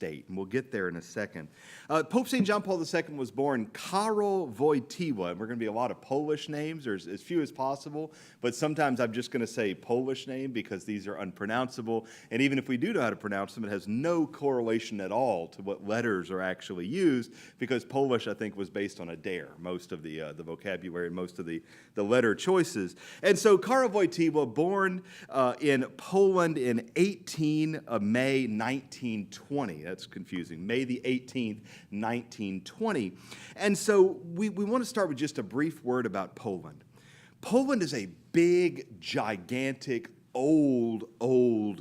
state, and we'll get there in a second. Pope St. John Paul II was born Karol Wojtyła, and we're going to be a lot of Polish names, or as few as possible, but sometimes I'm just going to say Polish name because these are unpronounceable, and even if we do know how to pronounce them, it has no correlation at all to what letters are actually used, because Polish, I think, was based on a dare, most of the vocabulary and most of the letter choices. And so Karol Wojtyła, born in Poland in May 1920. That's confusing. May the 18th, 1920. And so we want to start with just a brief word about Poland. Poland is a big, gigantic, old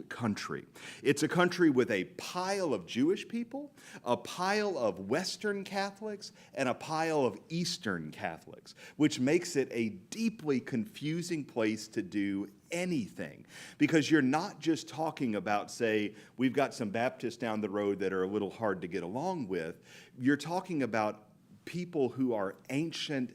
country. It's a country with a pile of Jewish people, a pile of Western Catholics, and a pile of Eastern Catholics, which makes it a deeply confusing place to do anything, because you're not just talking about, say, we've got some Baptists down the road that are a little hard to get along with. You're talking about people who are ancient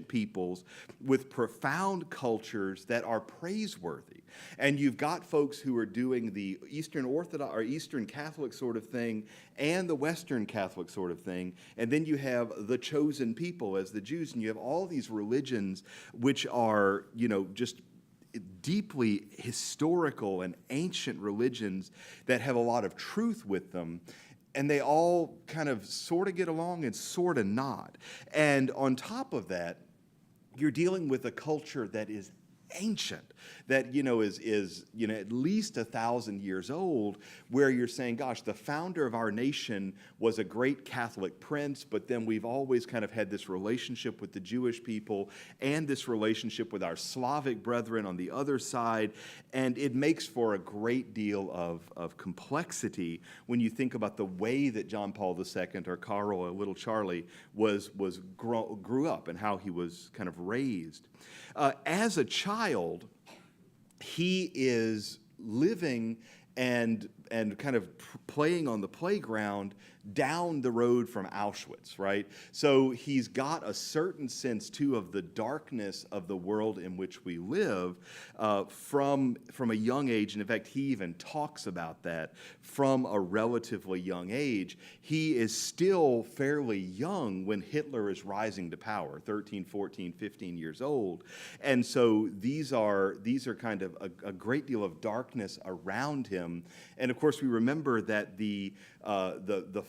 peoples with profound cultures that are praiseworthy. And you've got folks who are doing the Eastern Orthodox or Eastern Catholic sort of thing and the Western Catholic sort of thing. And then you have the chosen people as the Jews, and you have all these religions which are, just deeply historical and ancient religions that have a lot of truth with them. And they all kind of sort of get along and sort of not. And on top of that, you're dealing with a culture that is ancient, that is at least 1,000 years old, where you're saying, gosh, the founder of our nation was a great Catholic prince, but then we've always kind of had this relationship with the Jewish people and this relationship with our Slavic brethren on the other side, and it makes for a great deal of complexity when you think about the way that John Paul II, or Karol, or little Charlie, grew up and how he was kind of raised. As a child, he is living and kind of playing on the playground down the road from Auschwitz, right? So he's got a certain sense, too, of the darkness of the world in which we live from a young age. And in fact, he even talks about that from a relatively young age. He is still fairly young when Hitler is rising to power, 13, 14, 15 years old. And so these are kind of a great deal of darkness around him. And of course, we remember that the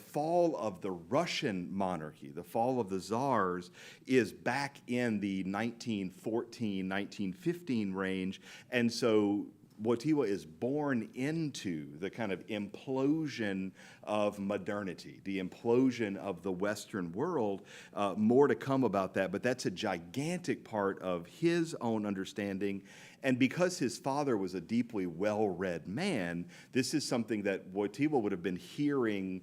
fall of the Russian monarchy, the fall of the czars, is back in the 1914, 1915 range. And so Wojtyła is born into the kind of implosion of modernity, the implosion of the Western world. More to come about that, but that's a gigantic part of his own understanding. And because his father was a deeply well-read man, this is something that Wojtyła would have been hearing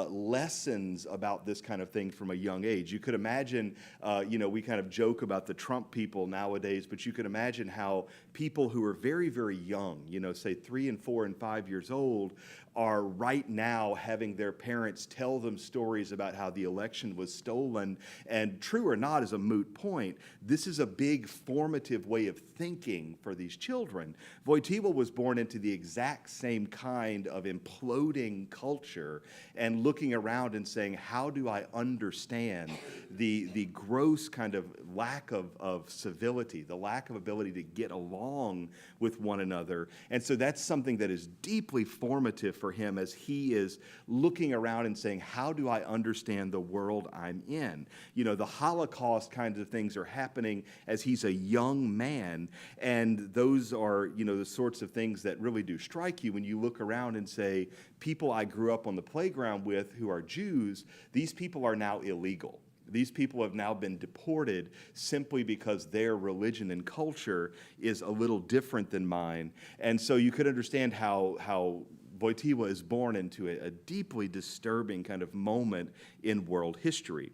lessons about this kind of thing from a young age. You could imagine, we kind of joke about the Trump people nowadays, but you could imagine how people who are very, very young, say 3 and 4 and 5 years old, are right now having their parents tell them stories about how the election was stolen, and true or not is a moot point. This is a big formative way of thinking for these children. Wojtyła was born into the exact same kind of imploding culture and looking around and saying, how do I understand the gross kind of lack of civility, the lack of ability to get along with one another. And so that's something that is deeply formative for him as he is looking around and saying, how do I understand the world I'm in? The Holocaust kinds of things are happening as he's a young man, and those are, the sorts of things that really do strike you when you look around and say, people I grew up on the playground with who are Jews, these people are now illegal. These people have now been deported simply because their religion and culture is a little different than mine. And so you could understand how Wojtyła is born into a deeply disturbing kind of moment in world history.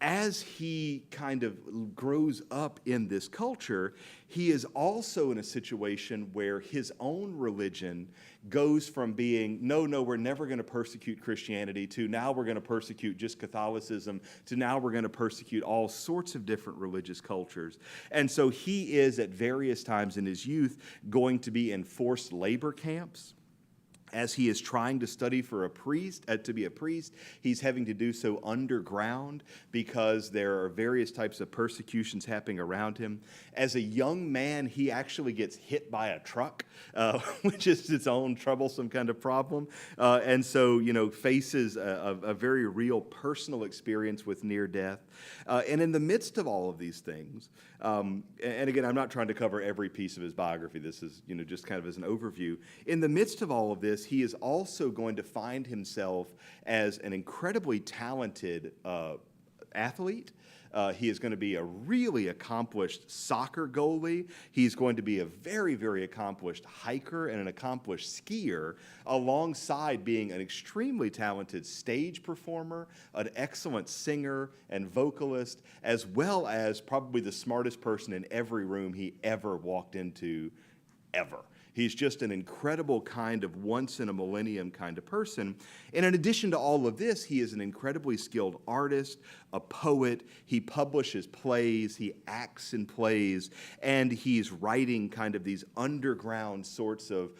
As he kind of grows up in this culture, he is also in a situation where his own religion goes from being, no, we're never going to persecute Christianity, to now we're going to persecute just Catholicism, to now we're going to persecute all sorts of different religious cultures. And so he is at various times in his youth going to be in forced labor camps. As he is trying to study for to be a priest, he's having to do so underground because there are various types of persecutions happening around him. As a young man, he actually gets hit by a truck, which is its own troublesome kind of problem. And so, faces a very real personal experience with near death. And in the midst of all of these things, and again, I'm not trying to cover every piece of his biography. This is, just kind of as an overview. In the midst of all of this, he is also going to find himself as an incredibly talented athlete. He is going to be a really accomplished soccer goalie. He's going to be a very, very accomplished hiker and an accomplished skier, alongside being an extremely talented stage performer, an excellent singer and vocalist, as well as probably the smartest person in every room he ever walked into, ever. He's just an incredible kind of once-in-a-millennium kind of person. And in addition to all of this, he is an incredibly skilled artist, a poet. He publishes plays, he acts in plays, and he's writing kind of these underground sorts of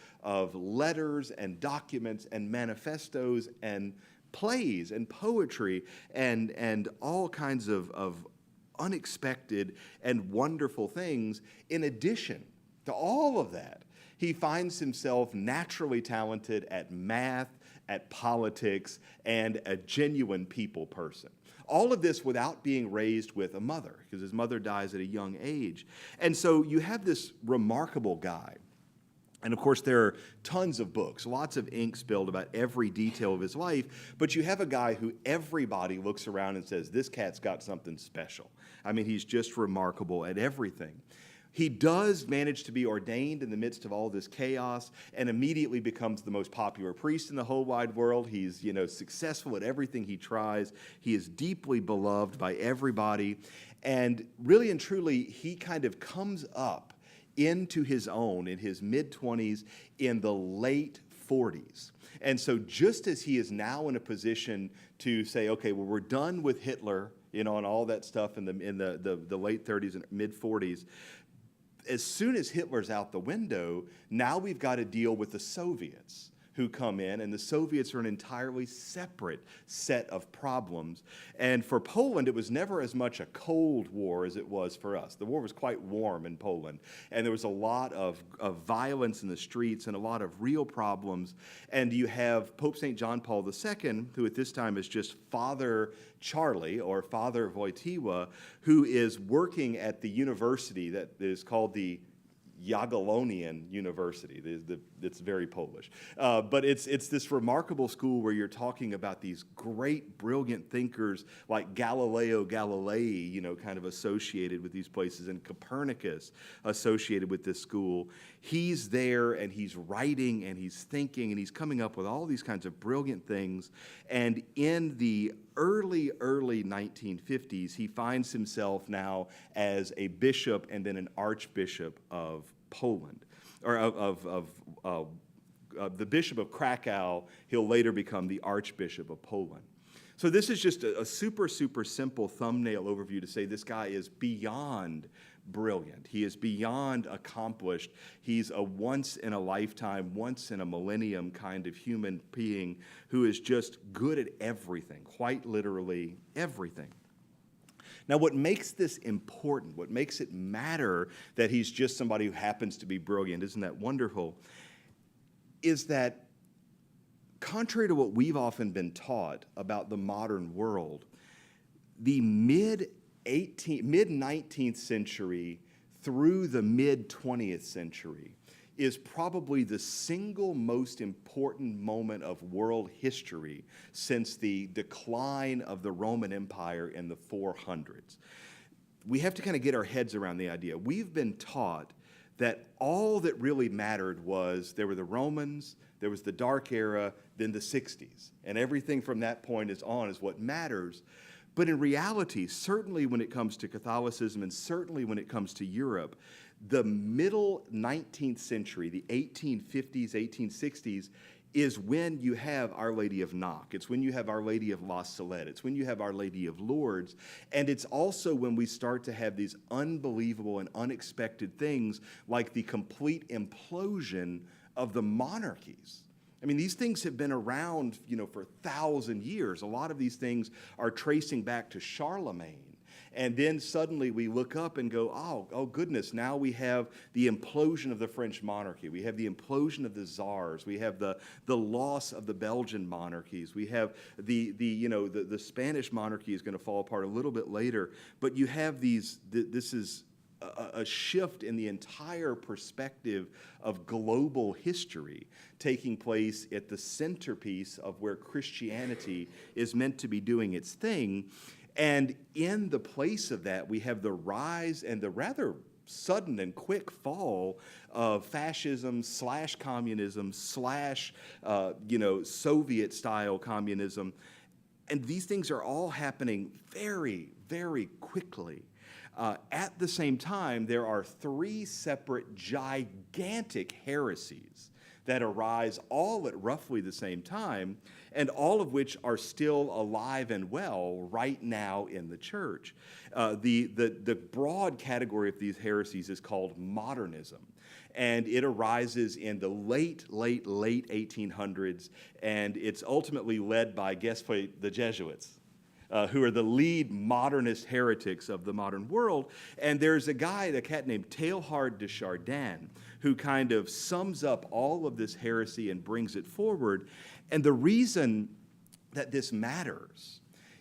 letters and documents and manifestos and plays and poetry and all kinds of unexpected and wonderful things. In addition to all of that, he finds himself naturally talented at math, at politics, and a genuine people person. All of this without being raised with a mother, because his mother dies at a young age. And so you have this remarkable guy. And of course, there are tons of books, lots of ink spilled about every detail of his life, but you have a guy who everybody looks around and says, this cat's got something special. I mean, he's just remarkable at everything. He does manage to be ordained in the midst of all this chaos and immediately becomes the most popular priest in the whole wide world. He's, successful at everything he tries. He is deeply beloved by everybody. And really and truly, he kind of comes up into his own in his mid-20s in the late 40s. And so just as he is now in a position to say, okay, well, we're done with Hitler, and all that stuff in the late 30s and mid-40s, as soon as Hitler's out the window, now we've got to deal with the Soviets who come in, and the Soviets are an entirely separate set of problems. And for Poland, it was never as much a Cold War as it was for us. The war was quite warm in Poland, and there was a lot of violence in the streets and a lot of real problems. And you have Pope St. John Paul II, who at this time is just Father Charlie, or Father Wojtyła, who is working at the university that is called the Jagiellonian University. It's very Polish. But it's this remarkable school where you're talking about these great, brilliant thinkers like Galileo Galilei, kind of associated with these places, and Copernicus associated with this school. He's there, and he's writing, and he's thinking, and he's coming up with all these kinds of brilliant things. And in the early 1950s, he finds himself now as a bishop and then an archbishop of Poland, or the Bishop of Krakow. He'll later become the Archbishop of Poland. So this is just a super, super simple thumbnail overview to say this guy is beyond brilliant. He is beyond accomplished. He's a once-in-a-lifetime, once-in-a-millennium kind of human being who is just good at everything, quite literally everything. Now, what makes this important, what makes it matter that he's just somebody who happens to be brilliant, isn't that wonderful, is that contrary to what we've often been taught about the modern world, the mid-19th century through the mid-20th century is probably the single most important moment of world history since the decline of the Roman Empire in the 400s. We have to kind of get our heads around the idea. We've been taught that all that really mattered was there were the Romans, there was the Dark Era, then the 60s, and everything from that point on is what matters. But in reality, certainly when it comes to Catholicism and certainly when it comes to Europe, the middle 19th century, the 1850s, 1860s, is when you have Our Lady of Knock. It's when you have Our Lady of La Salette. It's when you have Our Lady of Lourdes. And it's also when we start to have these unbelievable and unexpected things like the complete implosion of the monarchies. I mean, these things have been around, for 1,000 years. A lot of these things are tracing back to Charlemagne. And then suddenly we look up and go, oh goodness, now we have the implosion of the French monarchy. We have the implosion of the czars. We have the loss of the Belgian monarchies. We have the Spanish monarchy is going to fall apart a little bit later. But you have this is a shift in the entire perspective of global history taking place at the centerpiece of where Christianity is meant to be doing its thing. And in the place of that, we have the rise and the rather sudden and quick fall of fascism / communism / Soviet-style communism. And these things are all happening very, very quickly. At the same time, there are 3 separate gigantic heresies that arise all at roughly the same time, and all of which are still alive and well right now in the church. The broad category of these heresies is called modernism, and it arises in the late 1800s, and it's ultimately led by, guess what, the Jesuits. Who are the lead modernist heretics of the modern world. And there's a cat named Teilhard de Chardin, who kind of sums up all of this heresy and brings it forward. And the reason that this matters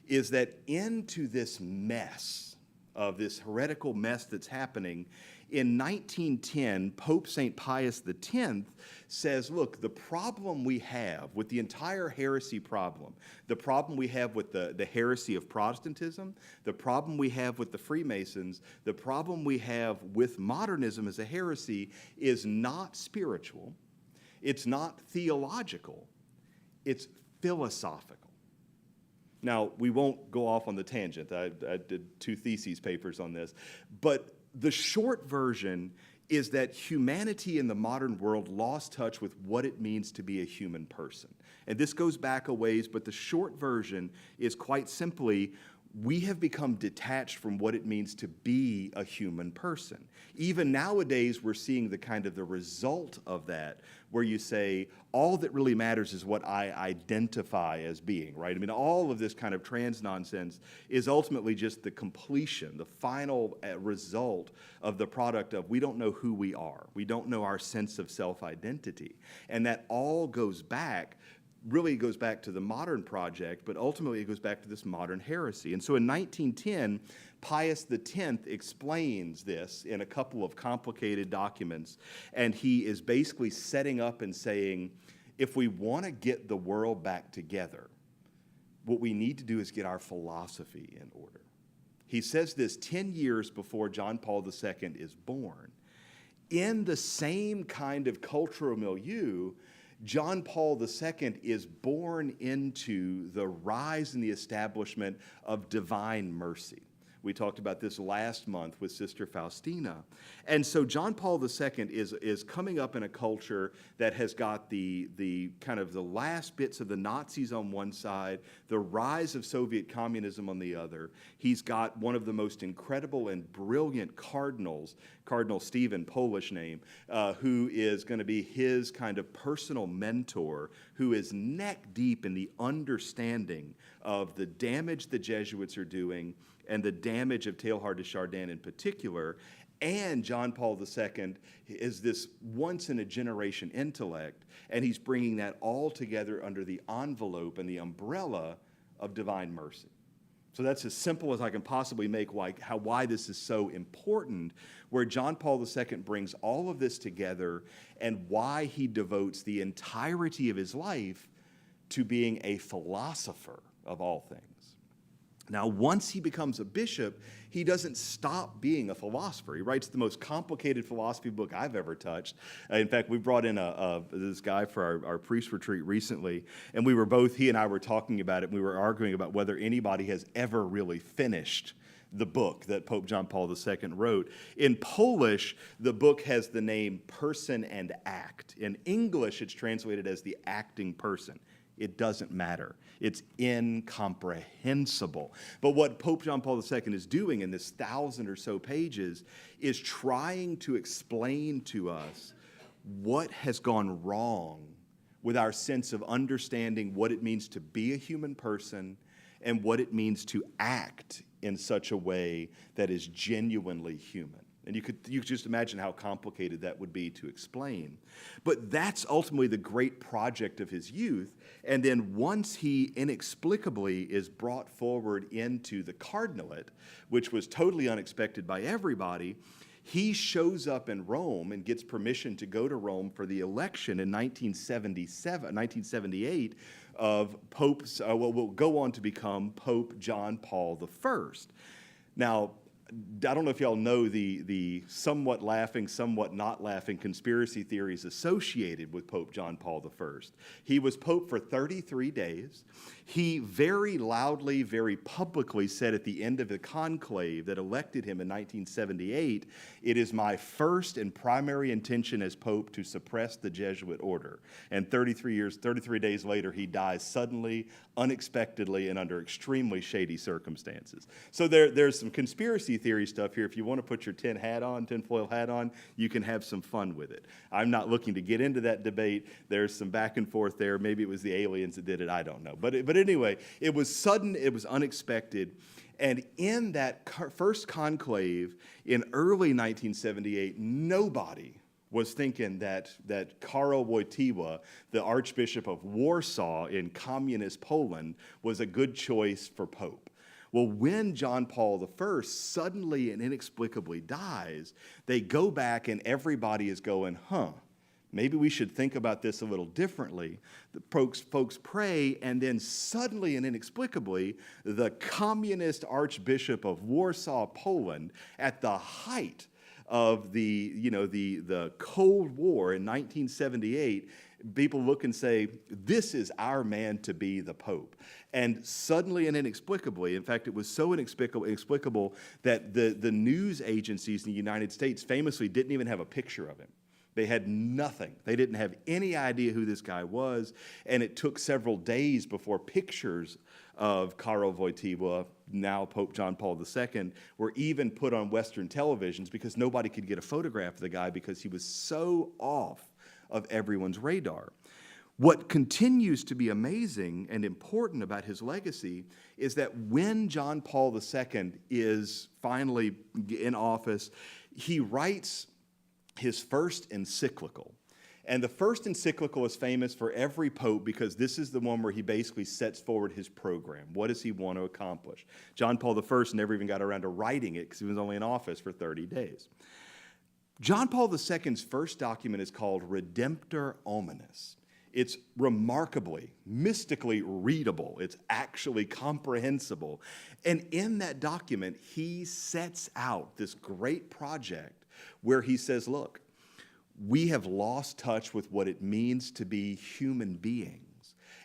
is that into this mess, of this heretical mess that's happening, in 1910, Pope St. Pius X says, look, the problem we have with the entire heresy problem, the problem we have with the heresy of Protestantism, the problem we have with the Freemasons, the problem we have with modernism as a heresy is not spiritual, it's not theological, it's philosophical. Now, we won't go off on the tangent. I did 2 thesis papers on this, but the short version is that humanity in the modern world lost touch with what it means to be a human person. And this goes back a ways, but the short version is quite simply, we have become detached from what it means to be a human person. Even nowadays, we're seeing the result of that, where you say, all that really matters is what I identify as being, right? I mean, all of this kind of trans nonsense is ultimately just the completion, the final result of the product of we don't know who we are. We don't know our sense of self-identity. And that all really goes back to the modern project, but ultimately it goes back to this modern heresy. And so in 1910, Pius X explains this in a couple of complicated documents, and he is basically setting up and saying, if we want to get the world back together, what we need to do is get our philosophy in order. He says this 10 years before John Paul II is born. In the same kind of cultural milieu, John Paul II is born into the rise and the establishment of divine mercy. We talked about this last month with Sister Faustina. And so John Paul II is coming up in a culture that has got the kind of the last bits of the Nazis on one side, the rise of Soviet communism on the other. He's got one of the most incredible and brilliant cardinals, Cardinal Stephen, Polish name, who is going to be his kind of personal mentor, who is neck deep in the understanding of the damage the Jesuits are doing and the damage of Teilhard de Chardin in particular. And John Paul II is this once-in-a-generation intellect, and he's bringing that all together under the envelope and the umbrella of divine mercy. So that's as simple as I can possibly make why this is so important, where John Paul II brings all of this together and why he devotes the entirety of his life to being a philosopher of all things. Now, once he becomes a bishop, he doesn't stop being a philosopher. He writes the most complicated philosophy book I've ever touched. In fact, we brought in this guy for our priest retreat recently, and he and I were talking about it, and we were arguing about whether anybody has ever really finished the book that Pope John Paul II wrote. In Polish, the book has the name Person and Act. In English, it's translated as the acting person. It doesn't matter. It's incomprehensible. But what Pope John Paul II is doing in this 1,000 or so pages is trying to explain to us what has gone wrong with our sense of understanding what it means to be a human person and what it means to act in such a way that is genuinely human. And you could just imagine how complicated that would be to explain. But that's ultimately the great project of his youth. And then once he inexplicably is brought forward into the cardinalate, which was totally unexpected by everybody, he shows up in Rome and gets permission to go to Rome for the election in 1978 of Pope's, will go on to become Pope John Paul I. Now, I don't know if y'all know the somewhat laughing, somewhat not laughing conspiracy theories associated with Pope John Paul I. He was Pope for 33 days. He very loudly, very publicly said at the end of the conclave that elected him in 1978, "It is my first and primary intention as Pope to suppress the Jesuit order." And 33 days later, he dies suddenly, unexpectedly, and under extremely shady circumstances. So there's some conspiracy theory stuff here. If you want to put your tinfoil hat on, you can have some fun with it. I'm not looking to get into that debate. There's some back and forth there. Maybe it was the aliens that did it. I don't know. But anyway, it was sudden. It was unexpected. And in that first conclave in early 1978, nobody was thinking that Karol Wojtyła, the Archbishop of Warsaw in communist Poland, was a good choice for Pope. Well, when John Paul I suddenly and inexplicably dies, they go back and everybody is going, maybe we should think about this a little differently. The folks pray, and then suddenly and inexplicably, the communist Archbishop of Warsaw, Poland, at the height of the Cold War in 1978, people look and say, this is our man to be the Pope. And suddenly and inexplicably, in fact, it was so inexplicable that the news agencies in the United States famously didn't even have a picture of him. They had nothing. They didn't have any idea who this guy was, and it took several days before pictures of Karol Wojtyła, now Pope John Paul II, were even put on Western televisions because nobody could get a photograph of the guy because he was so off of everyone's radar. What continues to be amazing and important about his legacy is that when John Paul II is finally in office, he writes his first encyclical. And the first encyclical is famous for every pope because this is the one where he basically sets forward his program. What does he want to accomplish? John Paul I never even got around to writing it because he was only in office for 30 days. John Paul II's first document is called Redemptor Hominis. It's remarkably, mystically readable. It's actually comprehensible. And in that document, he sets out this great project where he says, look, we have lost touch with what it means to be human beings.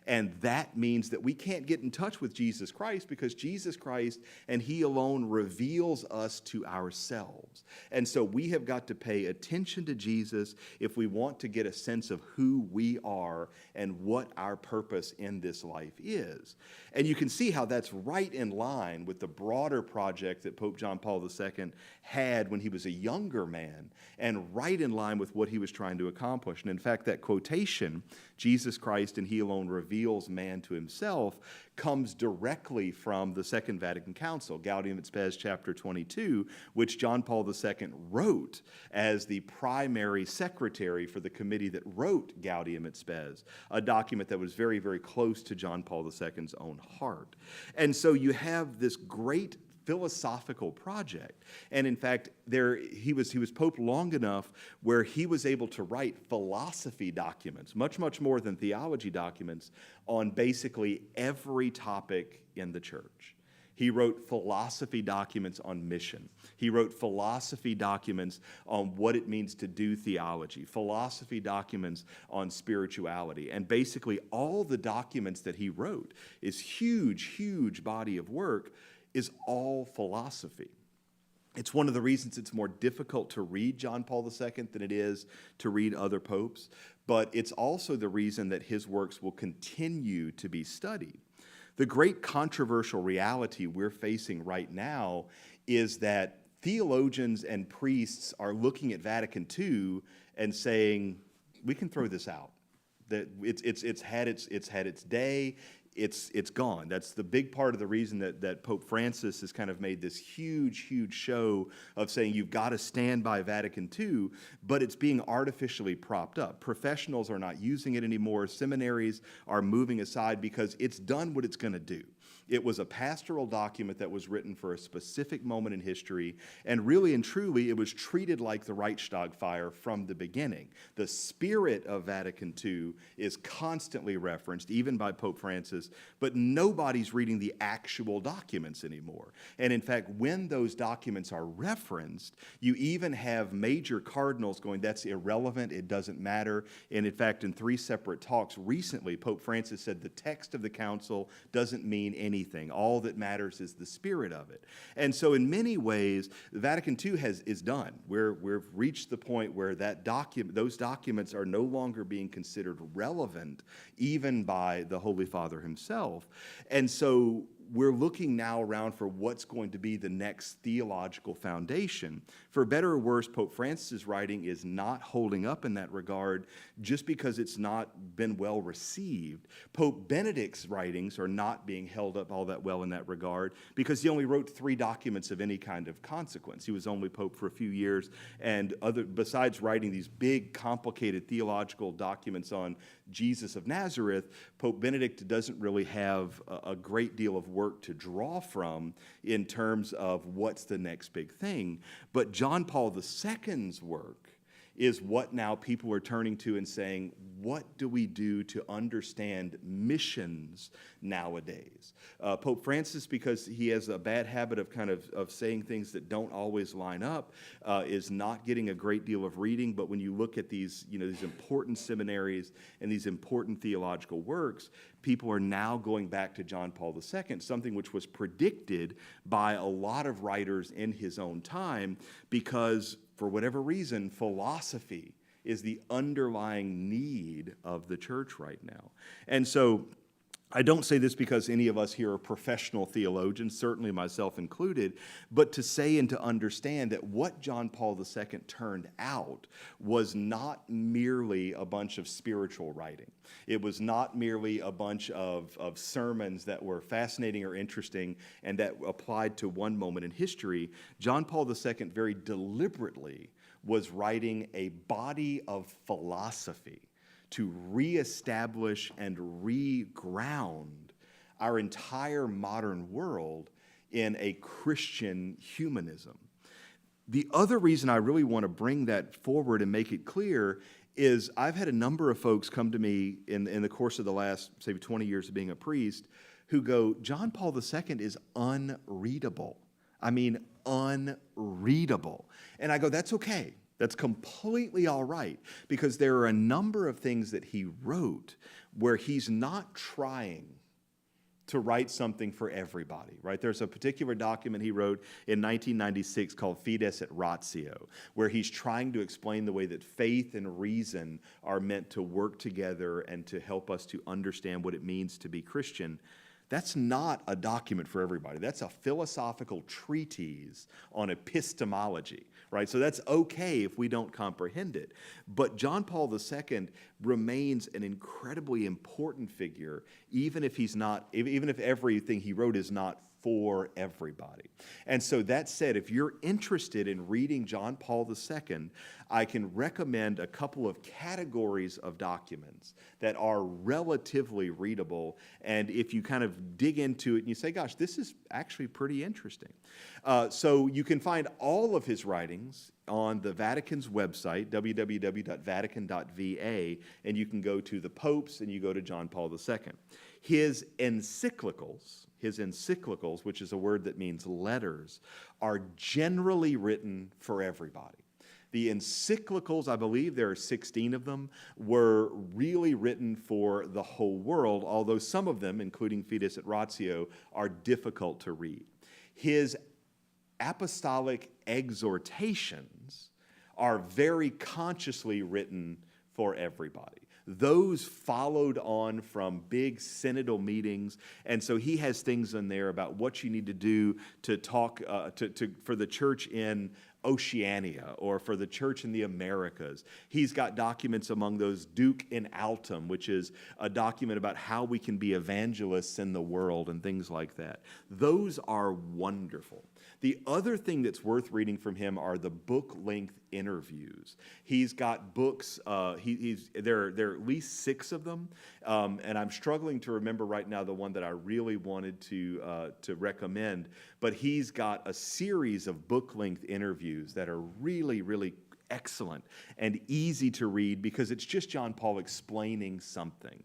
And that means that we can't get in touch with Jesus Christ because Jesus Christ and he alone reveals us to ourselves. And so we have got to pay attention to Jesus if we want to get a sense of who we are and what our purpose in this life is. And you can see how that's right in line with the broader project that Pope John Paul II had when he was a younger man, and right in line with what he was trying to accomplish. And in fact, that quotation, Jesus Christ and he alone reveals man to himself, comes directly from the Second Vatican Council, Gaudium et Spes chapter 22, which John Paul II wrote as the primary secretary for the committee that wrote Gaudium et Spes, a document that was very, very close to John Paul II's own heart. And so you have this great philosophical project. And in fact, he was Pope long enough where he was able to write philosophy documents, much, much more than theology documents, on basically every topic in the church. He wrote philosophy documents on mission. He wrote philosophy documents on what it means to do theology, philosophy documents on spirituality. And basically all the documents that he wrote, is huge, huge body of work, is all philosophy. It's one of the reasons it's more difficult to read John Paul II than it is to read other popes, but it's also the reason that his works will continue to be studied. The great controversial reality we're facing right now is that theologians and priests are looking at Vatican II and saying, we can throw this out. That it's had its day. It's gone. That's the big part of the reason that Pope Francis has kind of made this huge show of saying you've got to stand by Vatican II, but it's being artificially propped up. Professionals are not using it anymore. Seminaries are moving aside because it's done what it's going to do. It was a pastoral document that was written for a specific moment in history, and really and truly, it was treated like the Reichstag fire from the beginning. The spirit of Vatican II is constantly referenced, even by Pope Francis, but nobody's reading the actual documents anymore. And in fact, when those documents are referenced, you even have major cardinals going, that's irrelevant, it doesn't matter. And in fact, in 3 separate talks recently, Pope Francis said the text of the council doesn't mean anything. All that matters is the spirit of it. And so in many ways, Vatican II is done. We've reached the point where those documents are no longer being considered relevant, even by the Holy Father himself. And so we're looking now around for what's going to be the next theological foundation. For better or worse, Pope Francis' writing is not holding up in that regard just because it's not been well received. Pope Benedict's writings are not being held up all that well in that regard because he only wrote 3 documents of any kind of consequence. He was only pope for a few years, and besides writing these big, complicated theological documents on Jesus of Nazareth, Pope Benedict doesn't really have a great deal of work to draw from in terms of what's the next big thing. But John Paul II's work is what now people are turning to and saying, what do we do to understand missions nowadays? Pope Francis, because he has a bad habit of saying things that don't always line up, is not getting a great deal of reading. But when you look at these important seminaries and these important theological works, people are now going back to John Paul II, something which was predicted by a lot of writers in his own time, because for whatever reason, philosophy is the underlying need of the church right now. And so I don't say this because any of us here are professional theologians, certainly myself included, but to say and to understand that what John Paul II turned out was not merely a bunch of spiritual writing. It was not merely a bunch of sermons that were fascinating or interesting and that applied to one moment in history. John Paul II very deliberately was writing a body of philosophy to reestablish and reground our entire modern world in a Christian humanism. The other reason I really want to bring that forward and make it clear is I've had a number of folks come to me in the course of the last, say, 20 years of being a priest who go, John Paul II is unreadable. I mean, unreadable. And I go, that's okay. That's completely all right, because there are a number of things that he wrote where he's not trying to write something for everybody, right? There's a particular document he wrote in 1996 called Fides et Ratio, where he's trying to explain the way that faith and reason are meant to work together and to help us to understand what it means to be Christian. That's not a document for everybody. That's a philosophical treatise on epistemology, right? So that's okay if we don't comprehend it. But John Paul II remains an incredibly important figure, even if everything he wrote is not for everybody. And so that said, if you're interested in reading John Paul II, I can recommend a couple of categories of documents that are relatively readable. And if you kind of dig into it and you say, gosh, this is actually pretty interesting. So you can find all of his writings on the Vatican's website, www.vatican.va, and you can go to the popes and you go to John Paul II. His encyclicals, which is a word that means letters, are generally written for everybody. The encyclicals, I believe there are 16 of them, were really written for the whole world, although some of them, including Fides et Ratio, are difficult to read. His apostolic exhortations are very consciously written for everybody. Those followed on from big synodal meetings, and so he has things in there about what you need to do to talk for the church in Oceania or for the church in the Americas. He's got documents among those Duc in Altum, which is a document about how we can be evangelists in the world and things like that. Those are wonderful. The other thing that's worth reading from him are the book-length interviews. He's got books, there are at least 6 of them, and I'm struggling to remember right now the one that I really wanted to recommend, but he's got a series of book-length interviews that are really, really excellent and easy to read because it's just John Paul explaining something.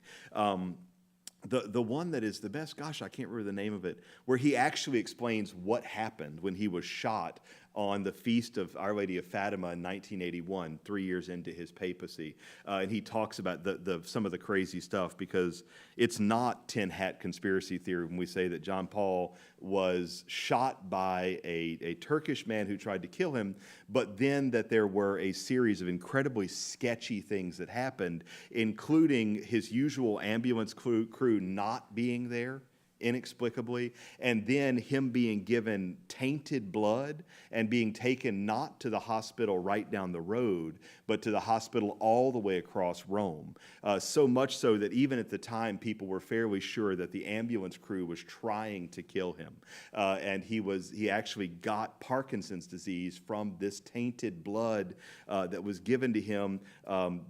The one that is the best, gosh, I can't remember the name of it, where he actually explains what happened when he was shot on the feast of Our Lady of Fatima in 1981, 3 years into his papacy. And he talks about some of the crazy stuff because it's not tin hat conspiracy theory when we say that John Paul was shot by a Turkish man who tried to kill him, but then that there were a series of incredibly sketchy things that happened, including his usual ambulance crew not being there inexplicably, and then him being given tainted blood and being taken not to the hospital right down the road, but to the hospital all the way across Rome. So much so that even at the time, people were fairly sure that the ambulance crew was trying to kill him. And he actually got Parkinson's disease from this tainted blood that was given to him,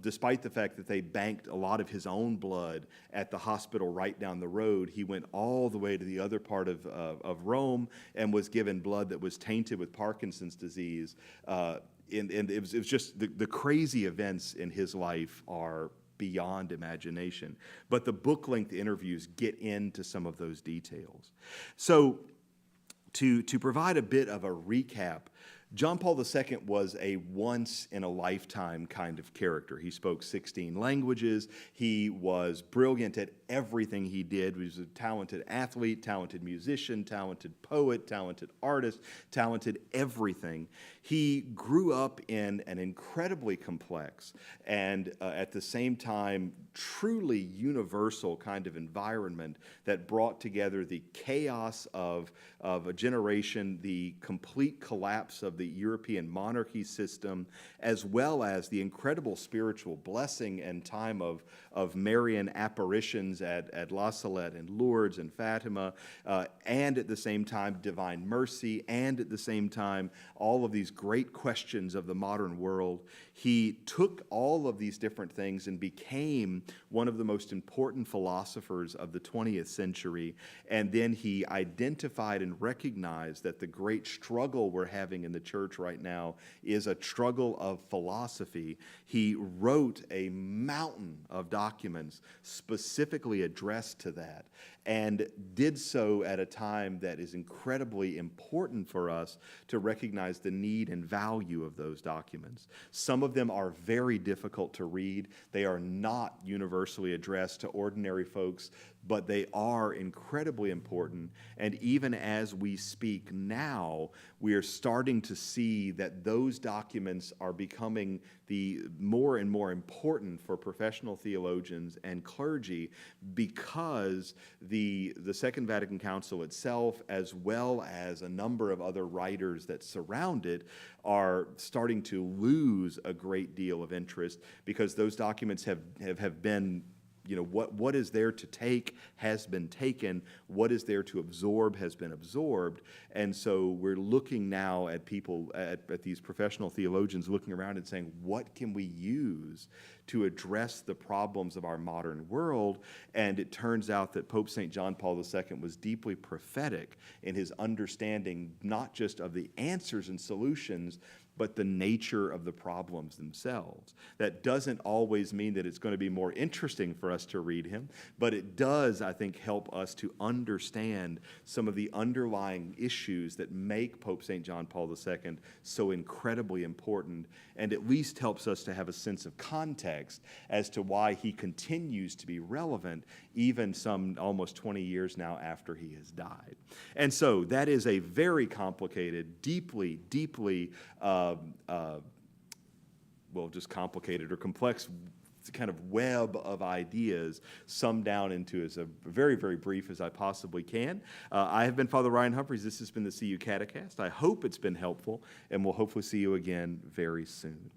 despite the fact that they banked a lot of his own blood at the hospital right down the road. He went all the way to the other part of Rome and was given blood that was tainted with Parkinson's disease. And it was just the crazy events in his life are beyond imagination. But the book-length interviews get into some of those details. So to provide a bit of a recap, John Paul II was a once-in-a-lifetime kind of character. He spoke 16 languages. He was brilliant at everything he did. He was a talented athlete, talented musician, talented poet, talented artist, talented everything. He grew up in an incredibly complex and at the same time truly universal kind of environment that brought together the chaos of a generation, the complete collapse of the European monarchy system, as well as the incredible spiritual blessing and time of Marian apparitions at La Salette and Lourdes and Fatima, and at the same time divine mercy, and at the same time all of these great questions of the modern world. He took all of these different things and became one of the most important philosophers of the 20th century, and then he identified and recognized that the great struggle we're having in the church right now is a struggle of philosophy. He wrote a mountain of documents specifically addressed to that, and did so at a time that is incredibly important for us to recognize the need and value of those documents. Some of them are very difficult to read. They are not universally addressed to ordinary folks, but they are incredibly important. And even as we speak now, we are starting to see that those documents are becoming the more and more important for professional theologians and clergy, because the Second Vatican Council itself, as well as a number of other writers that surround it, are starting to lose a great deal of interest, because those documents have been, you know, what is there to take has been taken, what is there to absorb has been absorbed. And so we're looking now at people, at these professional theologians looking around and saying, what can we use to address the problems of our modern world? And it turns out that Pope St. John Paul II was deeply prophetic in his understanding, not just of the answers and solutions, but the nature of the problems themselves. That doesn't always mean that it's going to be more interesting for us to read him, but it does, I think, help us to understand some of the underlying issues that make Pope St. John Paul II so incredibly important, and at least helps us to have a sense of context as to why he continues to be relevant even some almost 20 years now after he has died. And so that is a very complicated, deeply just complicated or complex kind of web of ideas summed down into as a very, very brief as I possibly can. I have been Father Ryan Humphries. This has been the CU Catecast. I hope it's been helpful, and we'll hopefully see you again very soon.